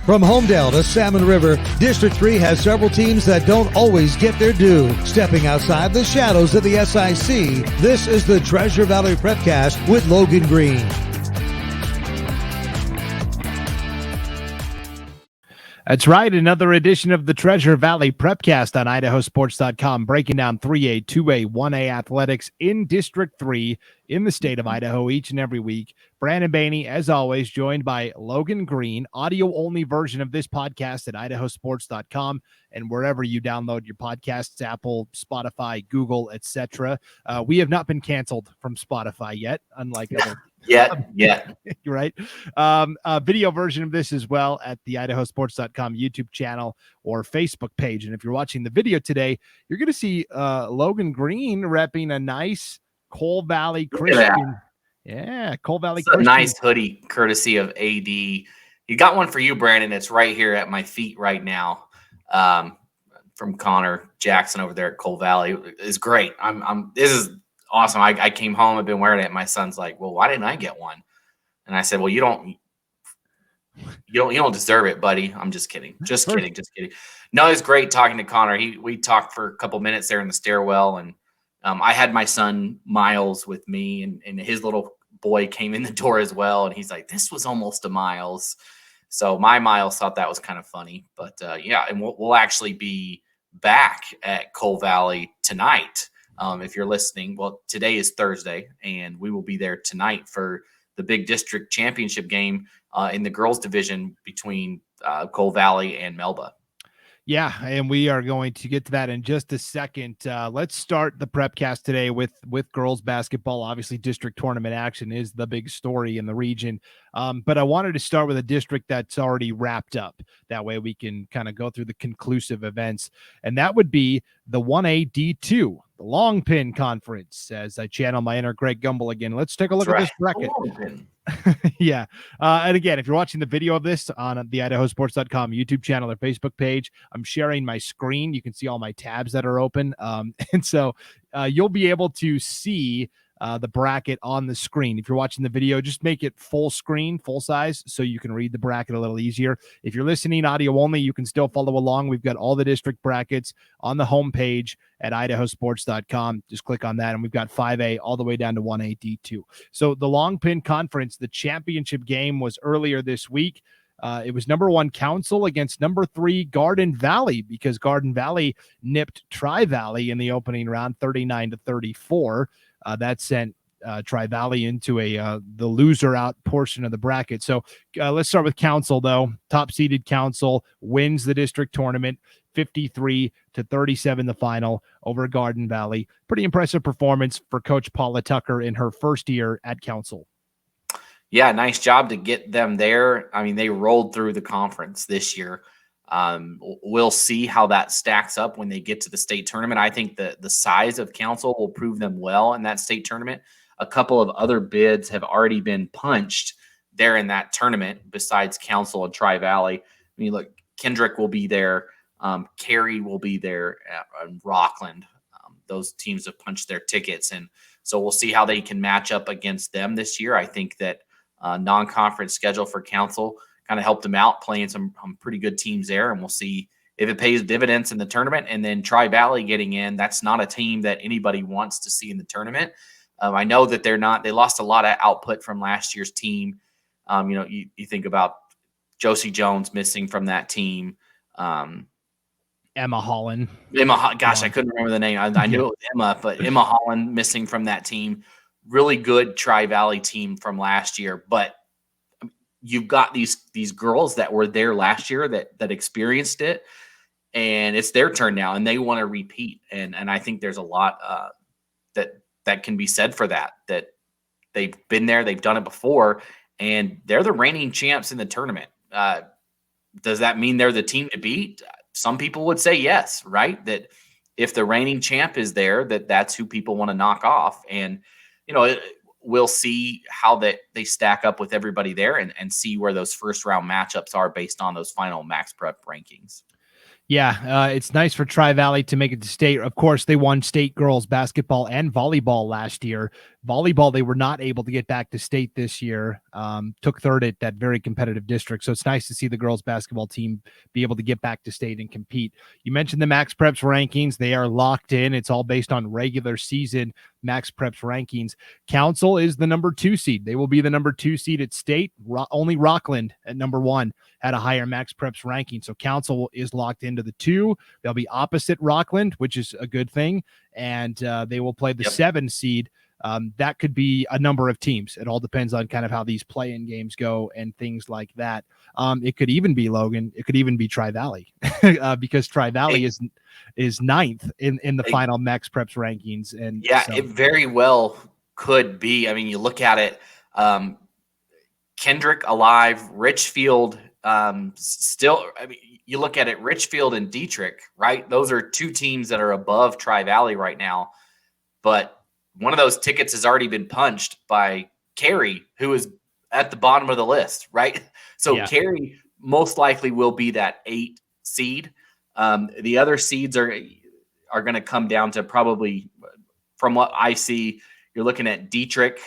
From Homedale to Salmon River, District 3 has several teams that don't always get their due. Stepping outside the shadows of the SIC, this is the Treasure Valley Prepcast with Logan Green. That's right. Another edition of the Treasure Valley Prepcast on IdahoSports.com, breaking down 3A, 2A, 1A athletics in District 3 in the state of Idaho each and every week. Brandon Baney, as always, joined by Logan Green, audio-only version of this podcast at IdahoSports.com and wherever you download your podcasts, Apple, Spotify, Google, etc. We have not been canceled from Spotify yet, unlike other Yeah. You're right. Video version of this as well at the IdahoSports.com YouTube channel or Facebook page. And if you're watching the video today, you're going to see Logan Green repping a nice Cole Valley Christian. Yeah, Cole Valley Christian. A nice hoodie courtesy of AD. You got one for you, Brandon. It's right here at my feet right now. From Connor Jackson over there at Cole Valley. It's great. This is awesome. I came home. I've been wearing it. My son's like, "Well, why didn't I get one?" And I said, "Well, you don't deserve it, buddy." I'm just kidding. Just kidding. No, it's great talking to Connor. We talked for a couple minutes there in the stairwell, and I had my son Miles with me, and his little boy came in the door as well, and he's like, "This was almost a Miles." So my Miles thought that was kind of funny, but yeah, and we'll actually be back at Cole Valley tonight. If you're listening, well, today is Thursday, and we will be there tonight for the big district championship game in the girls division between Cole Valley and Melba. Yeah, and we are going to get to that in just a second. Let's start the Prepcast today with girls basketball. Obviously, district tournament action is the big story in the region. But I wanted to start with a district that's already wrapped up. That way we can kind of go through the conclusive events. And that would be the 1A D2, the Long Pin Conference, as I channel my inner Greg Gumbel again. Let's take a look at this bracket. Yeah. And again, if you're watching the video of this on the IdahoSports.com YouTube channel or Facebook page, I'm sharing my screen. You can see all my tabs that are open. And so you'll be able to see the bracket on the screen. If you're watching the video, just make it full screen, full size, so you can read the bracket a little easier. If you're listening audio only, you can still follow along. We've got all the district brackets on the homepage at IdahoSports.com. Just click on that, and we've got 5A all the way down to 1A D2. So the Long Pin Conference, the championship game was earlier this week. It was number 1 Council against number 3 Garden Valley, because Garden Valley nipped Tri-Valley in the opening round 39-34. That sent Tri-Valley into the loser out portion of the bracket. So let's start with Council, though. Top-seeded Council wins the district tournament 53-37 the final over Garden Valley. Pretty impressive performance for Coach Paula Tucker in her first year at Council. Yeah, nice job to get them there. I mean, they rolled through the conference this year. We'll see how that stacks up when they get to the state tournament. I think the size of Council will prove them well in that state tournament. A couple of other bids have already been punched there in that tournament besides Council and Tri-Valley. I mean, look, Kendrick will be there. Cary will be there, and Rockland. Those teams have punched their tickets, and so we'll see how they can match up against them this year. I think that non-conference schedule for Council kind of helped them out, playing some pretty good teams there, and we'll see if it pays dividends in the tournament. And then Tri-Valley getting in, that's not a team that anybody wants to see in the tournament. I know that they lost a lot of output from last year's team. You think about Josie Jones missing from that team. Emma Holland. Gosh, I couldn't remember the name. I knew it was Emma, but Emma Holland missing from that team. Really good Tri-Valley team from last year, but you've got these girls that were there last year that experienced it, and it's their turn now, and they want to repeat. And I think there's a lot that can be said for that they've been there, they've done it before, and they're the reigning champs in the tournament. Does that mean they're the team to beat? Some people would say yes, right? That if the reigning champ is there, that's who people want to knock off. And, we'll see how they stack up with everybody there and see where those first round matchups are based on those final MaxPrep rankings. Yeah, it's nice for Tri-Valley to make it to state. Of course, they won state girls basketball and volleyball last year. Volleyball, they were not able to get back to state this year, took third at that very competitive district. So it's nice to see the girls basketball team be able to get back to state and compete. You mentioned the MaxPreps rankings. They are locked in. It's all based on regular season MaxPreps rankings. Council is the number 2 seed. They will be the number 2 seed at state. Only Rockland at number 1 had a higher MaxPreps ranking. So Council is locked into the 2. They'll be opposite Rockland, which is a good thing. And they will play the 7 seed. That could be a number of teams. It all depends on kind of how these play-in games go and things like that. It could even be Logan. It could even be Tri-Valley because Tri-Valley is 9th in the final MaxPreps rankings. And it very well could be. I mean, you look at it, Kendrick alive, Richfield still. I mean, you look at it, Richfield and Dietrich, right? Those are 2 teams that are above Tri-Valley right now, but one of those tickets has already been punched by Cary, who is at the bottom of the list, right? So Cary most likely will be that 8 seed. The other seeds are going to come down to probably, from what I see, you're looking at Dietrich,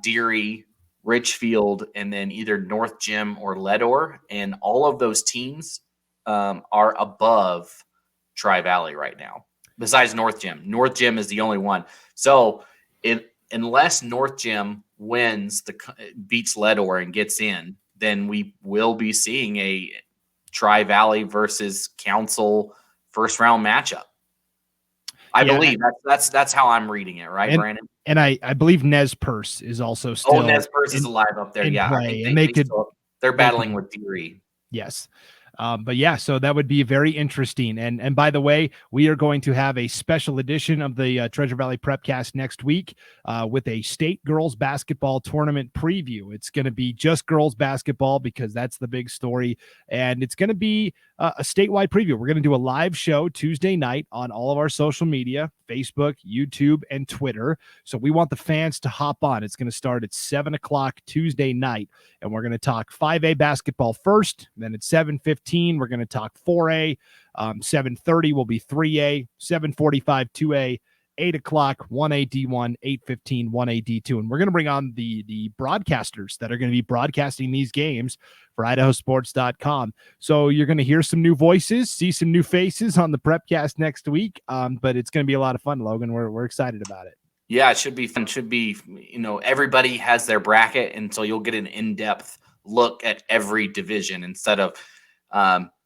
Deary, Richfield, and then either North Gym or Ledor. And all of those teams are above Tri-Valley right now, besides North Gym. North Gym is the only one. So unless North Gym beats Ledor and gets in, then we will be seeing a Tri-Valley versus Council first round matchup. I believe that's how I'm reading it, right, Brandon? And I believe Nez Perce is also still. Nez Perce is alive up there. Yeah, play. I think they're battling with Deary. Yes. So that would be very interesting. And by the way, we are going to have a special edition of the Treasure Valley Prepcast next week with a state girls basketball tournament preview. It's going to be just girls basketball because that's the big story. And it's going to be a statewide preview. We're going to do a live show Tuesday night on all of our social media, Facebook, YouTube, and Twitter. So we want the fans to hop on. It's going to start at 7:00 Tuesday night. And we're going to talk 5A basketball first. Then at 7:15, we're going to talk 4A. 7:30 will be 3A. 7:45, 2A. 8:00, 1A D1, 8:15, 1A D2. And we're going to bring on the broadcasters that are going to be broadcasting these games for IdahoSports.com. So you're going to hear some new voices, see some new faces on the Prepcast next week. But it's going to be a lot of fun, Logan. We're excited about it. Yeah, it should be fun. Should be, everybody has their bracket, and so you'll get an in-depth look at every division instead of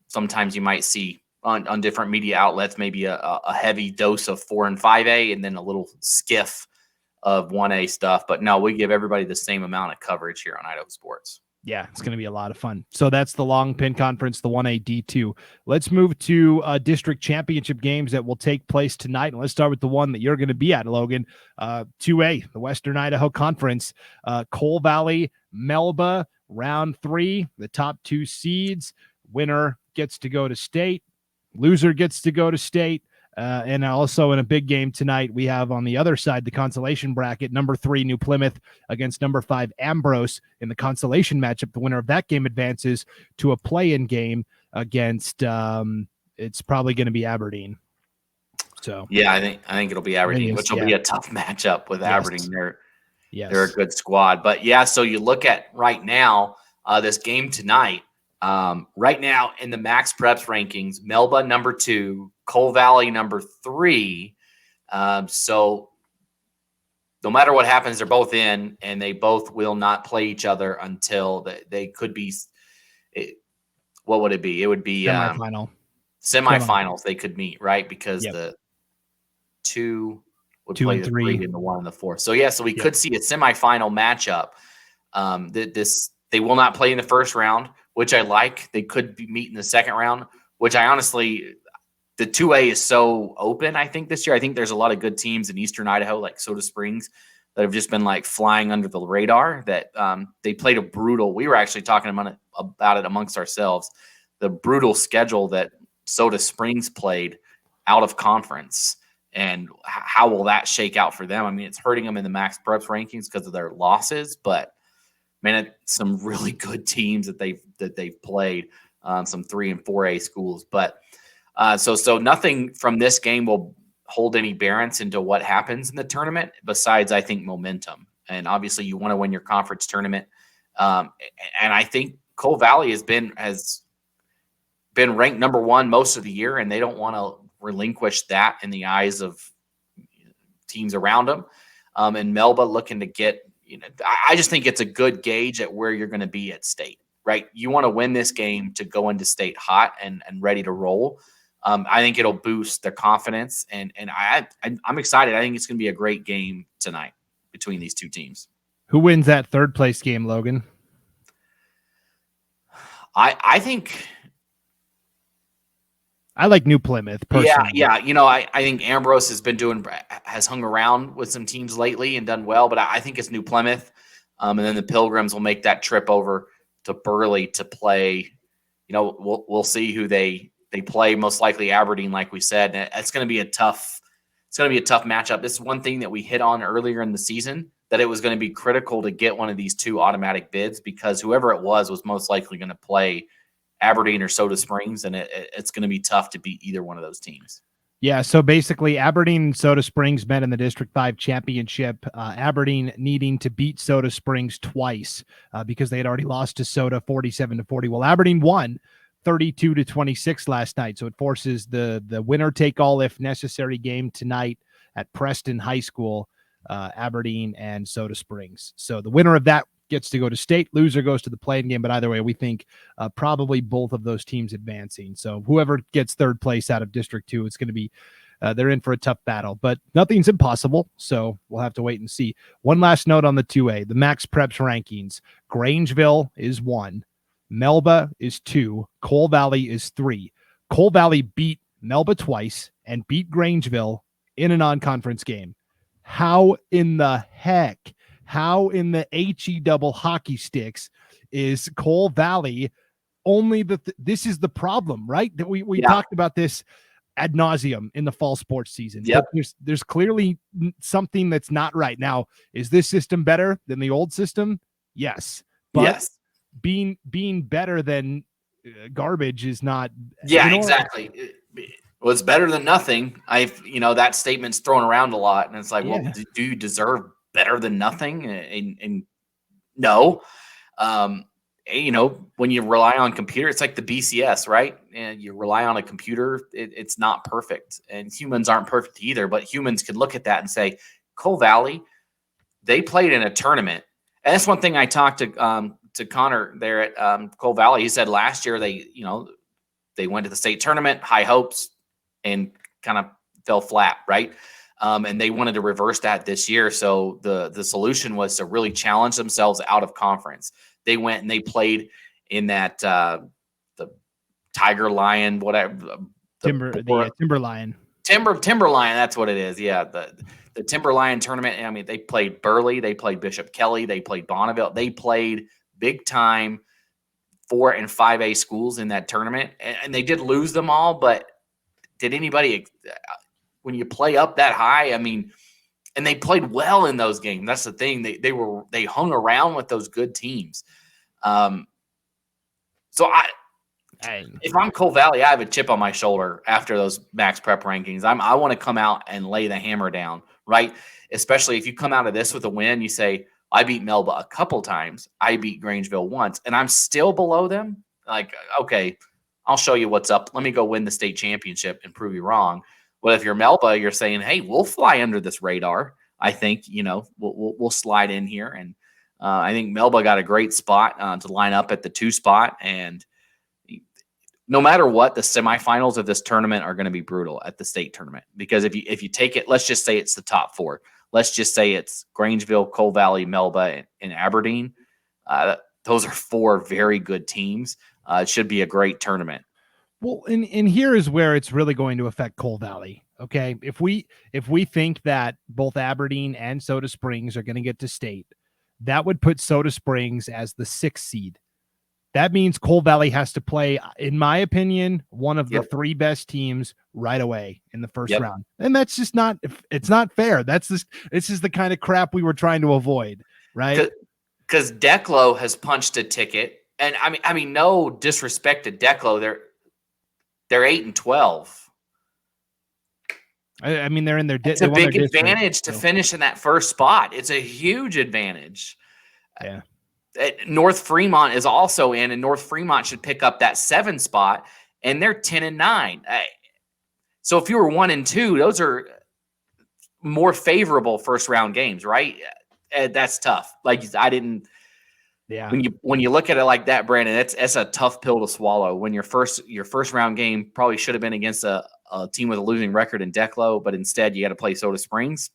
sometimes you might see on different media outlets, maybe a heavy dose of 4 and 5A and then a little skiff of 1A stuff. But no, we give everybody the same amount of coverage here on Idaho Sports. Yeah, it's going to be a lot of fun. So that's the Long Pin Conference, the 1A D2. Let's move to district championship games that will take place tonight. And let's start with the one that you're going to be at, Logan. 2A, the Western Idaho Conference. Coal Valley, Melba, round 3, the top 2 seeds. Winner gets to go to state. Loser gets to go to state. And also in a big game tonight, we have on the other side the consolation bracket, number 3 New Plymouth against number 5 Ambrose in the consolation matchup. The winner of that game advances to a play-in game against it's probably going to be Aberdeen. So yeah, I think it'll be Aberdeen, which will be a tough matchup with Aberdeen. They're a good squad. But yeah, so you look at right now this game tonight. Right now in the MaxPreps rankings, Melba number 2, Coal Valley number 3. So no matter what happens, they're both in, and they both will not play each other until they could be. What would it be? It would be semifinals. They could meet, right? Because the 2 would play the 3 and the 1 and the 4. So yeah, so we could see a semifinal matchup. They will not play in the first round, which I like. They could meet in the second round, which I honestly, the 2A is so open, I think, this year. I think there's a lot of good teams in Eastern Idaho, like Soda Springs, that have just been like flying under the radar, that they played a brutal, we were actually talking about it amongst ourselves, the brutal schedule that Soda Springs played out of conference. And how will that shake out for them? I mean, it's hurting them in the MaxPreps rankings because of their losses, but man, some really good teams that they've played, some 3 and 4A schools. But so nothing from this game will hold any bearance into what happens in the tournament besides, I think, momentum. And obviously you want to win your conference tournament. And I think Cole Valley has been ranked number 1 most of the year, and they don't want to relinquish that in the eyes of teams around them. And Melba looking to get, I just think it's a good gauge at where you're going to be at state, right? You want to win this game to go into state hot and ready to roll. I think it'll boost their confidence, and I'm excited. I think it's going to be a great game tonight between these two teams. Who wins that third place game, Logan? I think I like New Plymouth personally. Yeah. I think Ambrose has hung around with some teams lately and done well, but I think it's New Plymouth. And then the Pilgrims will make that trip over to Burley to play. We'll see who they play. Most likely Aberdeen, like we said. And it's going to be a tough matchup. This is one thing that we hit on earlier in the season, that it was going to be critical to get one of these 2 automatic bids, because whoever it was most likely going to play Aberdeen or Soda Springs, and it's going to be tough to beat either one of those teams. Yeah, so basically Aberdeen and Soda Springs met in the District 5 championship. Aberdeen needing to beat Soda Springs twice because they had already lost to Soda 47-40. Well, Aberdeen won 32-26 last night, so it forces the winner take all if necessary game tonight at Preston High School, Aberdeen and Soda Springs. So the winner of that gets to go to state, loser goes to the play-in game, but either way, we think probably both of those teams advancing. So whoever gets third place out of District 2, it's going to be they're in for a tough battle, but nothing's impossible, so we'll have to wait and see. One last note on the 2A, the MaxPreps rankings. Grangeville is 1, Melba is 2, Cole Valley is 3. Cole Valley beat Melba twice and beat Grangeville in a non-conference game. How in the heck? How in the HE double hockey sticks is Cole Valley only this is the problem, right? That we talked about this ad nauseum in the fall sports season. Yep. But there's clearly something that's not right. Now, is this system better than the old system? Yes. But yes. Being better than garbage is not. Yeah, exactly. Well, it's better than nothing. That statement's thrown around a lot, and it's like, well, do you deserve better than nothing? And no. When you rely on computer, it's like the BCS, right? And you rely on a computer, it's not perfect, and humans aren't perfect either, but humans can look at that and say, Cole Valley, they played in a tournament. And that's one thing I talked to Connor there at Cole Valley. He said last year they went to the state tournament, high hopes, and kind of fell flat, right? And they wanted to reverse that this year. So the solution was to really challenge themselves out of conference. They went and they played in that the Tiger Lion, whatever. Timber Lion. Timber Lion, that's what it is. Yeah, the Timber Lion tournament. I mean, they played Burley, they played Bishop Kelly, they played Bonneville. They played big time 4 and 5A schools in that tournament, and they did lose them all. But did anybody, when you play up that high, I mean, and they played well in those games. That's the thing. They hung around with those good teams. So if I'm Cole Valley, I have a chip on my shoulder after those max prep rankings. I want to come out and lay the hammer down, right? Especially if you come out of this with a win, you say, I beat Melba a couple times. I beat Grangeville once, and I'm still below them. Like, okay, I'll show you what's up. Let me go win the state championship and prove you wrong. But if you're Melba, you're saying, hey, we'll fly under this radar. I think, we'll slide in here. And I think Melba got a great spot to line up at the 2 spot. And no matter what, the semifinals of this tournament are going to be brutal at the state tournament. Because if you take it, let's just say it's the top 4. Let's just say it's Grangeville, Cole Valley, Melba, and Aberdeen. Those are 4 very good teams. It should be a great tournament. Well, and here is where it's really going to affect Cole Valley. Okay, if we think that both Aberdeen and Soda Springs are going to get to state, that would put Soda Springs as the 6th seed. That means Cole Valley has to play, in my opinion, one of the 3 best teams right away in the first round, and that's just not. It's not fair. This is the kind of crap we were trying to avoid, right? Because Declo has punched a ticket, and I mean, no disrespect to Declo, they're 8-12. I mean, they're in their. It's a big advantage to finish in that first spot. It's a huge advantage. Yeah. North Fremont is also in, and North Fremont should pick up that 7 spot, and they're 10-9. So if you were 1-2, those are more favorable first round games, right? That's tough. Like I didn't. Yeah. When you look at it like that, Brandon, that's a tough pill to swallow. When your first round game probably should have been against a team with a losing record in Declo, but instead you got to play Soda Springs.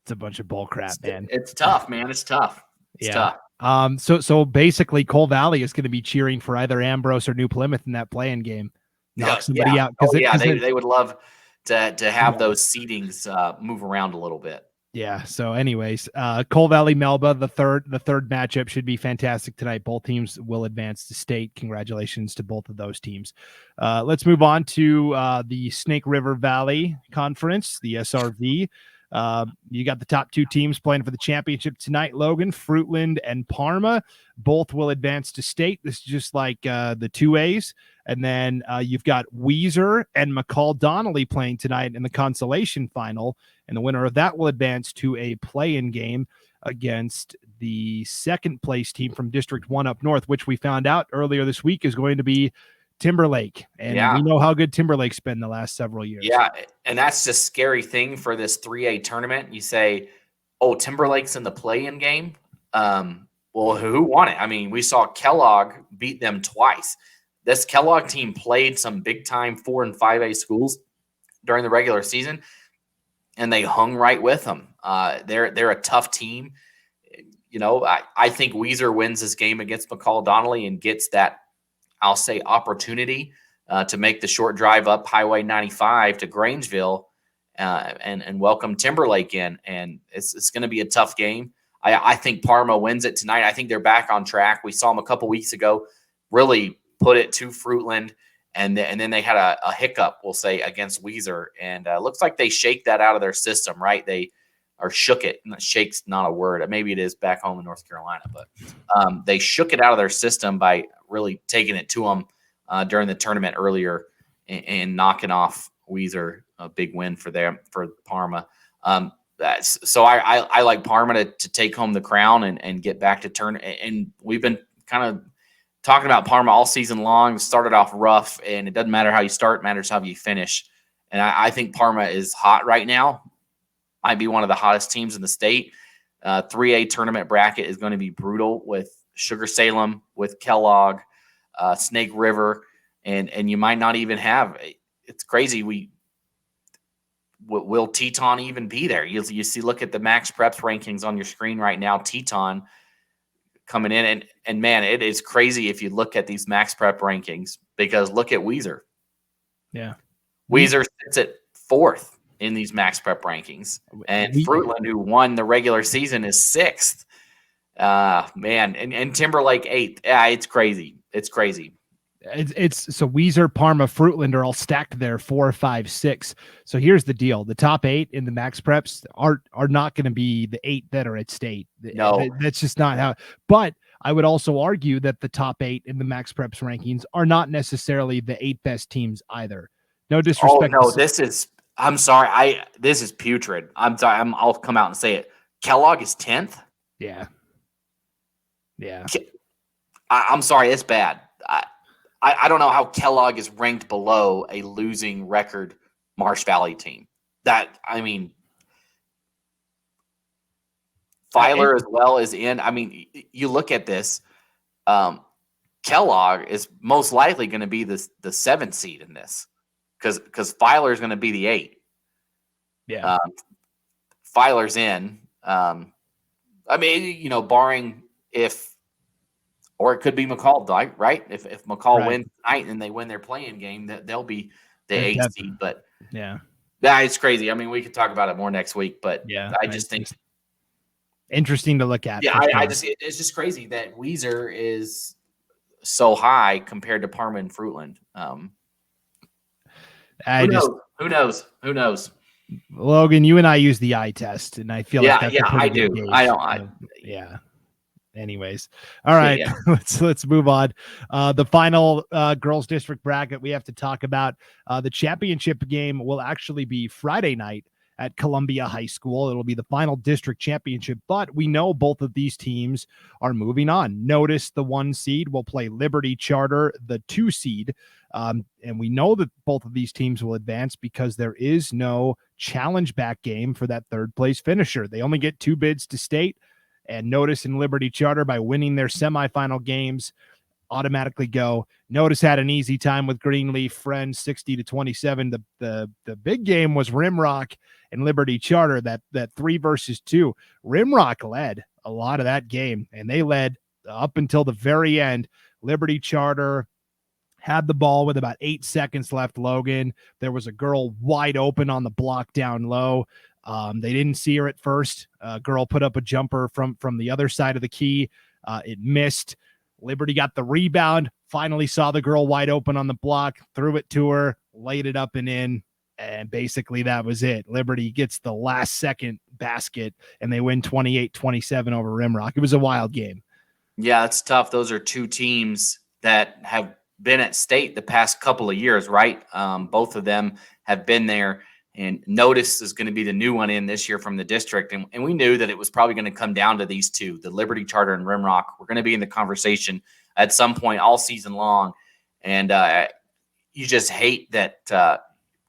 It's a bunch of bull crap, man. It's tough, man. It's tough. It's tough. So basically Cole Valley is going to be cheering for either Ambrose or New Plymouth in that play-in game. Knock somebody out. They would love to have those seedings move around a little bit. Yeah. So anyways, Cole Valley, Melba, the third matchup should be fantastic tonight. Both teams will advance to state. Congratulations to both of those teams. Let's move on to the Snake River Valley Conference, the SRV. You got the top 2 teams playing for the championship tonight, Logan, Fruitland, and Parma. Both will advance to state. This is just like the 2As. And then you've got Weiser and McCall Donnelly playing tonight in the consolation final. And the winner of that will advance to a play-in game against the second place team from District 1 up north, which we found out earlier this week is going to be Timberlake. And we know how good Timberlake's been the last several years. Yeah, and that's the scary thing for this 3A tournament. You say, oh, Timberlake's in the play-in game? Well, who won it? I mean, we saw Kellogg beat them twice. This Kellogg team played some big-time 4 and 5A schools during the regular season, and they hung right with them. They're a tough team. You know, I think Weiser wins this game against McCall Donnelly and gets that, I'll say, opportunity to make the short drive up Highway 95 to Grangeville and welcome Timberlake in. And it's going to be a tough game. I think Parma wins it tonight. I think they're back on track. We saw them a couple weeks ago really put it to Fruitland, and then they had a hiccup, we'll say, against Weiser. And looks like they shake that out of their system, right? Or shook it. Shake's not a word. Maybe it is back home in North Carolina, but they shook it out of their system by really taking it to them during the tournament earlier and knocking off Weiser. A big win for Parma. So I like Parma to take home the crown and get back to turn. And we've been kind of talking about Parma all season long. Started off rough, and it doesn't matter how you start, it matters how you finish. And I think Parma is hot right now. Might be one of the hottest teams in the state. 3A tournament bracket is going to be brutal with Sugar Salem, with Kellogg, Snake River, and you might not even have. It's crazy. Will Teton even be there? You see, look at the MaxPreps rankings on your screen right now. Teton coming in, and man, it is crazy if you look at these MaxPrep rankings, because look at Weiser. Yeah, Weiser sits at 4th in these MaxPrep rankings, and Fruitland, who won the regular season, is 6th. Man, and Timberlake 8th. Yeah, it's crazy. It's crazy. It's so Weiser, Parma, Fruitland are all stacked there 4, 5, 6. So here's the deal: the top 8 in the MaxPreps are not going to be the 8 that are at state. No, that's just not how. But I would also argue that the top 8 in the MaxPreps rankings are not necessarily the 8 best teams either. No disrespect. Oh no, this is. I'm sorry. This is putrid. I'm sorry. I'll come out and say it. Kellogg is 10th. Yeah. I'm sorry. It's bad. I don't know how Kellogg is ranked below a losing record Marsh Valley team. Filer as well is in. I mean, you look at this. Kellogg is most likely going to be the 7th seed in this, because Filer is going to be the 8. Yeah. Filer's in. Barring or it could be McCall, right? If McCall wins tonight and they win their play-in game, they'll be the 8th seed. But yeah, it's crazy. I mean, we could talk about it more next week, but I just think interesting to look at. Yeah, it's just crazy that Weiser is so high compared to Parma and Fruitland. Who knows? Logan, you and I use the eye test, and I feel like that's I do. Gauge, I don't. anyways. All right, Yeah. let's move on. The final girls district bracket we have to talk about. The championship game will actually be Friday night at Columbia High School. It'll be the final district championship, but we know both of these teams are moving on. Notice the 1 seed will play Liberty Charter, the 2 seed. And we know that both of these teams will advance because there is no challenge back game for that 3rd place finisher. They only get 2 bids to state. And Notice in Liberty Charter, by winning their semifinal games, automatically go. Notice had an easy time with Greenleaf Friends, 60-27. The big game was Rimrock and Liberty Charter, that 3 versus 2. Rimrock led a lot of that game, and they led up until the very end. Liberty Charter had the ball with about 8 seconds left, Logan. There was a girl wide open on the block down low. They didn't see her at first. Girl put up a jumper from the other side of the key. It missed. Liberty got the rebound, finally saw the girl wide open on the block, threw it to her, laid it up and in, and basically that was it. Liberty gets the last second basket, and they win 28-27 over Rimrock. It was a wild game. Yeah, it's tough. Those are 2 teams that have been at state the past couple of years, right? Both of them have been there, and Notice is going to be the new one in this year from the district. And we knew that it was probably going to come down to these 2, the Liberty Charter and Rimrock. We're going to be in the conversation at some point all season long. And you just hate that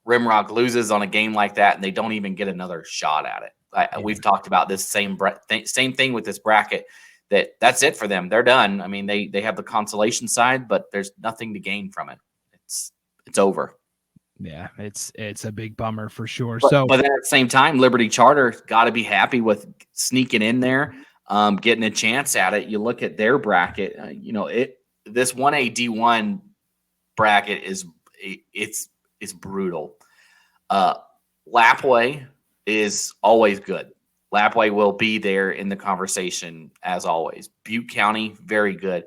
Rimrock loses on a game like that and they don't even get another shot at it. We've talked about this same thing with this bracket, that's it for them. They're done. I mean, they have the consolation side, but there's nothing to gain from it. It's over. Yeah, it's a big bummer for sure. But then at the same time, Liberty Charter got to be happy with sneaking in there, getting a chance at it. You look at their bracket, this 1A D1 bracket is brutal. Lapway is always good. Lapway will be there in the conversation as always. Butte County, very good.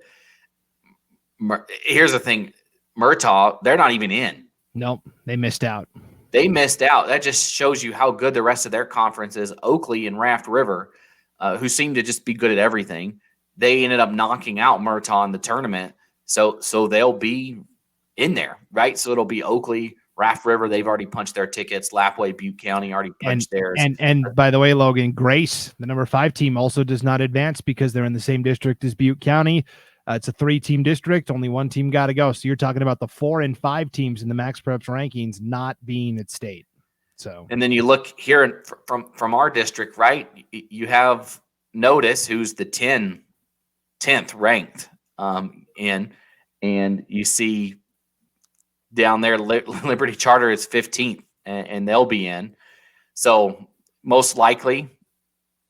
Here's the thing, Murtaugh, they're not even in. Nope, they missed out. That just shows you how good the rest of their conference is. Oakley and Raft River, who seem to just be good at everything, they ended up knocking out Murtaugh in the tournament. So they'll be in there, right? So it'll be Oakley, Raft River. They've already punched their tickets. Lapway, Butte County already punched theirs. And by the way, Logan, Grace, the number 5 team, also does not advance because they're in the same district as Butte County. It's a 3-team district. Only 1 team got to go. So you're talking about the 4 and 5 teams in the MaxPreps rankings not being at state. So, and then you look here from our district, right? You have Notice, who's the 10th ranked in, and you see down there Liberty Charter is 15th, and they'll be in. So most likely,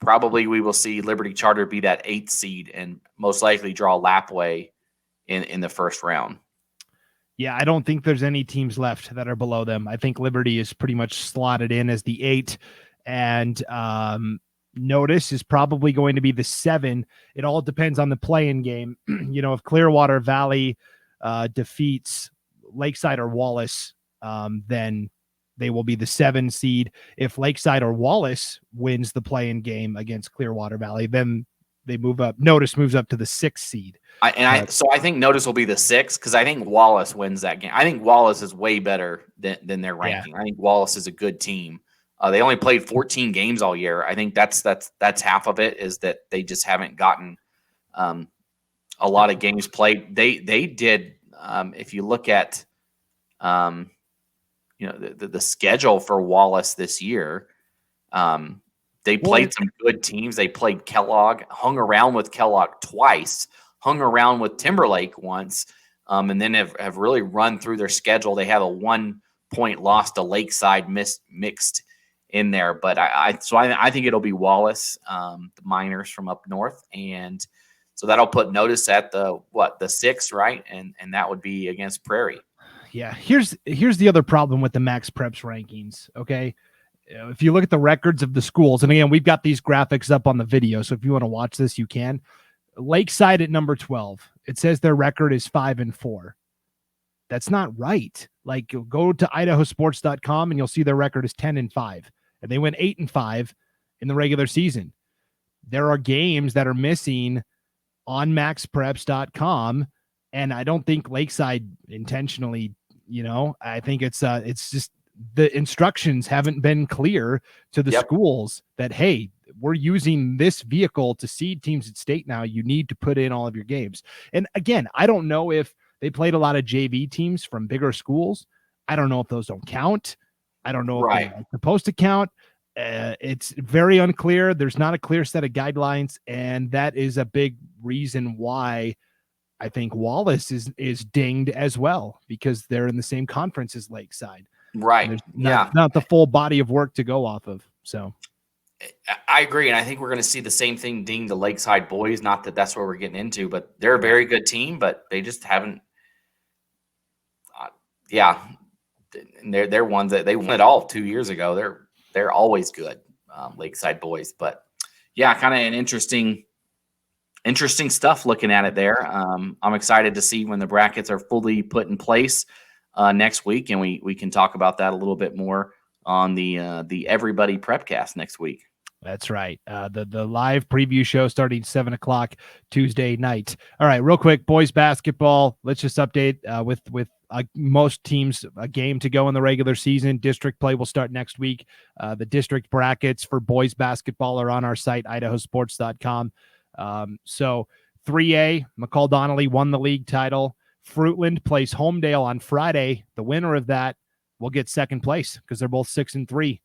probably we will see Liberty Charter be that 8th seed and most likely draw Lapway in the first round. Yeah, I don't think there's any teams left that are below them. I think Liberty is pretty much slotted in as the 8, and Notice is probably going to be the 7. It all depends on the play-in game. If Clearwater Valley defeats Lakeside or Wallace, then they will be the 7 seed. If Lakeside or Wallace wins the play-in game against Clearwater Valley, then they move up. Notice moves up to the 6th seed. So I think Notice will be the 6th because I think Wallace wins that game. I think Wallace is way better than their ranking. Yeah. I think Wallace is a good team. They only played 14 games all year. I think that's half of it is that they just haven't gotten a lot of games played. They did. If you look at the schedule for Wallace this year, they played some good teams. They played Kellogg, hung around with Kellogg twice, hung around with Timberlake once, and then have really run through their schedule. They have a 1-point loss to Lakeside mixed in there, but I think it'll be Wallace, the Miners from up north, and so that'll put Notice at the 6th, right? And that would be against Prairie. Yeah, here's the other problem with the MaxPreps rankings. Okay, if you look at the records of the schools, and again, we've got these graphics up on the video, so if you want to watch this, you can. Lakeside at number 12, it says their record is 5-4. That's not right. Like, go to IdahoSports.com and you'll see their record is 10-5, and they went 8-5 in the regular season. There are games that are missing on MaxPreps.com. And I don't think Lakeside intentionally, I think it's just the instructions haven't been clear to the schools that, hey, we're using this vehicle to seed teams at state now. You need to put in all of your games. And again, I don't know if they played a lot of JV teams from bigger schools. I don't know if those don't count. I don't know if they're supposed to count. It's very unclear. There's not a clear set of guidelines. And that is a big reason why I think Wallace is dinged as well, because they're in the same conference as Lakeside. Right. There's not the full body of work to go off of. So I agree. And I think we're going to see the same thing ding the Lakeside boys. Not that that's where we're getting into, but they're a very good team, but they just haven't. And they're ones that they won it all 2 years ago. They're always good, Lakeside boys. But yeah, kind of an interesting stuff looking at it there. I'm excited to see when the brackets are fully put in place next week, and we can talk about that a little bit more on the Everybody Prepcast next week. That's right. The live preview show starting 7:00 Tuesday night. All right, real quick, boys basketball. Let's just update with most teams a game to go in the regular season. District play will start next week. The district brackets for boys basketball are on our site, IdahoSports.com. So 3A, McCall Donnelly won the league title. Fruitland plays Homedale on Friday. The winner of that will get second place because they're both 6-3.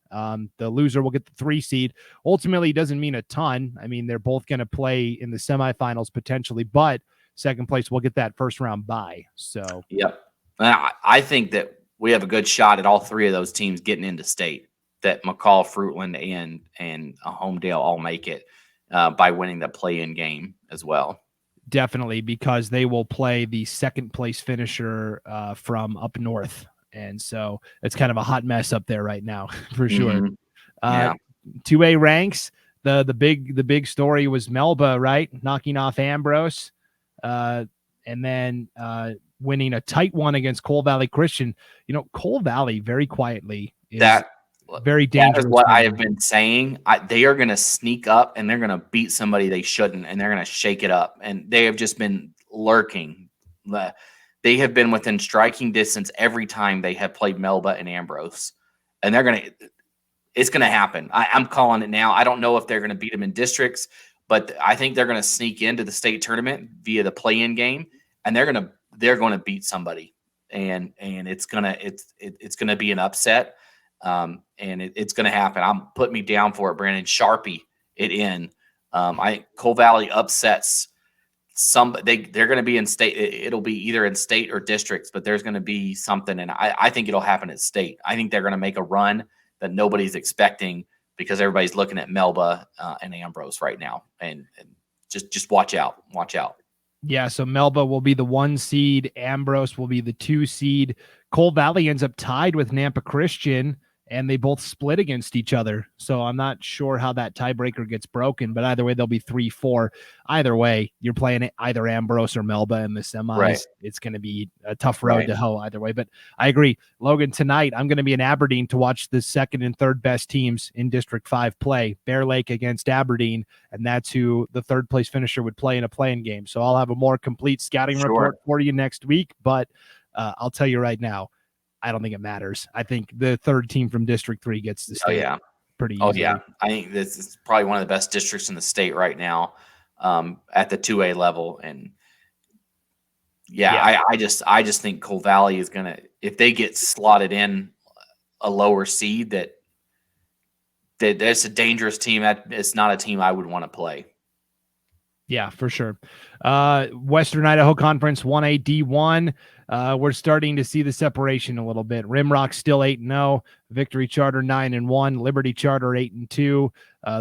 The loser will get the 3 seed. Ultimately, it doesn't mean a ton. I mean, they're both going to play in the semifinals potentially, but second place will get that first round bye. So, yep. I think that we have a good shot at all 3 of those teams getting into state. That McCall, Fruitland, and Homedale all make it by winning the play-in game as well. Definitely, because they will play the second place finisher from up north. And so it's kind of a hot mess up there right now, for sure. 2A ranks. The big story was Melba, right? Knocking off Ambrose, and then winning a tight one against Cole Valley Christian. Cole Valley very quietly is very dangerous. That is what I have been saying. They are going to sneak up and they're going to beat somebody they shouldn't, and they're going to shake it up. And they have just been lurking. They have been within striking distance every time they have played Melba and Ambrose, and it's going to happen. I'm calling it now. I don't know if they're going to beat them in districts, but I think they're going to sneak into the state tournament via the play-in game, and they're going to beat somebody, and it's going to be an upset, and it's going to happen. I'm putting me down for it, Brandon. Sharpie it in. Cole Valley upsets. They're going to be in state. It'll be either in state or districts, but there's going to be something. And I think it'll happen at state. I think they're going to make a run that nobody's expecting because everybody's looking at Melba and Ambrose right now. And just watch out. Watch out. Yeah. So Melba will be the 1 seed. Ambrose will be the 2 seed. Cole Valley ends up tied with Nampa Christian, and they both split against each other. So I'm not sure how that tiebreaker gets broken, but either way, they'll be 3-4. Either way, you're playing either Ambrose or Melba in the semis. Right. It's going to be a tough road to hoe either way. But I agree. Logan, tonight, I'm going to be in Aberdeen to watch the second and third best teams in District 5 play. Bear Lake against Aberdeen, and that's who the third place finisher would play in a playing game. So I'll have a more complete scouting report for you next week. But I'll tell you right now, I don't think it matters. I think the third team from District 3 gets the state pretty easily. Oh, yeah. I think this is probably one of the best districts in the state right now at the 2A level. And, I just think Cole Valley is going to – if they get slotted in a lower seed, that's a dangerous team. It's not a team I would want to play. Yeah, for sure. Western Idaho Conference 1A D1. We're starting to see the separation a little bit. Rimrock still 8-0, Victory Charter 9-1, Liberty Charter 8-2.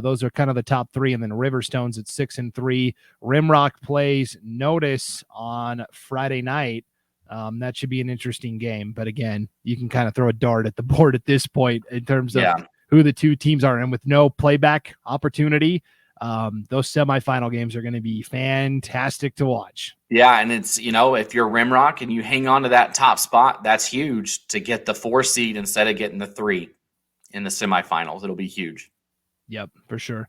Those are kind of the top 3, and then Riverstone's at 6-3. Rimrock plays Notice on Friday night. That should be an interesting game, but again, you can kind of throw a dart at the board at this point in terms of who the 2 teams are, and with no playback opportunity. Those semifinal games are going to be fantastic to watch. Yeah, and it's, if you're Rimrock and you hang on to that top spot, that's huge to get the 4 seed instead of getting the 3 in the semifinals. It'll be huge. Yep, for sure.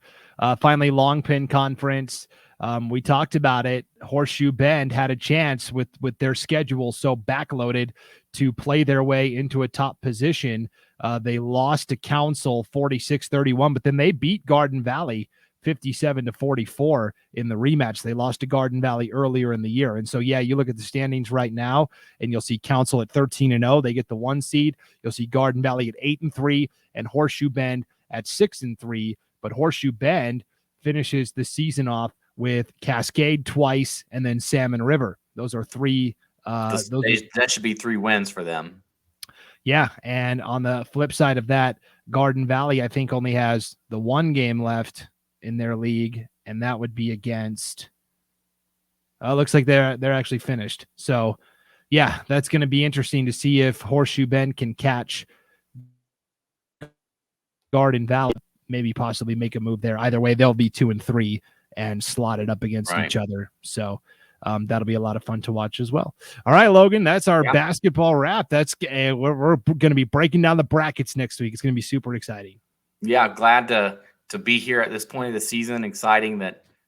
Finally, Long Pin Conference. We talked about it. Horseshoe Bend had a chance with their schedule so backloaded to play their way into a top position. They lost to Council 46-31, but then they beat Garden Valley 57-44 in the rematch. They lost to Garden Valley earlier in the year. And so, yeah, you look at the standings right now, and you'll see Council at 13-0. They get the 1 seed. You'll see Garden Valley at 8-3 and Horseshoe Bend at 6-3. But Horseshoe Bend finishes the season off with Cascade twice and then Salmon River. Those are 3. That should be 3 wins for them. Yeah, and on the flip side of that, Garden Valley, I think, only has the 1 game left in their league, and that would be against. Looks like they're actually finished. So, yeah, that's going to be interesting to see if Horseshoe Bend can catch Garden Valley, maybe possibly make a move there. Either way, they'll be 2-3 and slot it up against each other. So. That'll be a lot of fun to watch as well. All right, Logan, that's our basketball wrap. That's we're going to be breaking down the brackets next week. It's going to be super exciting. Yeah, glad to be here at this point of the season. Exciting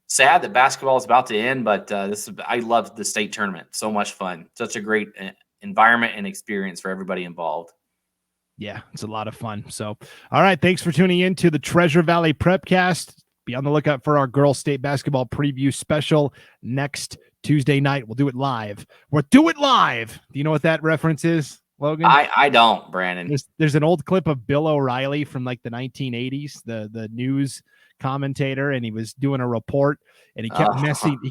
sad that basketball is about to end, but I love the state tournament. So much fun. Such a great environment and experience for everybody involved. Yeah, it's a lot of fun. So, all right, thanks for tuning in to the Treasure Valley Prepcast. Be on the lookout for our girls state basketball preview special next Tuesday night. We'll do it live. We'll do it live. Do you know what that reference is, Logan? I don't, Brandon. There's an old clip of Bill O'Reilly from like the 1980s, the news commentator, and he was doing a report, and he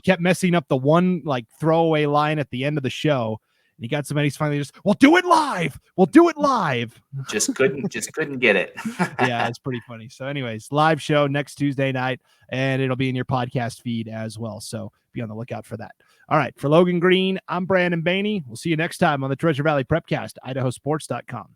kept messing up the one like throwaway line at the end of the show. And he got somebody finally we'll do it live. We'll do it live. Just couldn't get it. Yeah, it's pretty funny. So anyways, live show next Tuesday night, and it'll be in your podcast feed as well. So be on the lookout for that. All right. For Logan Green, I'm Brandon Baney. We'll see you next time on the Treasure Valley Prepcast, IdahoSports.com.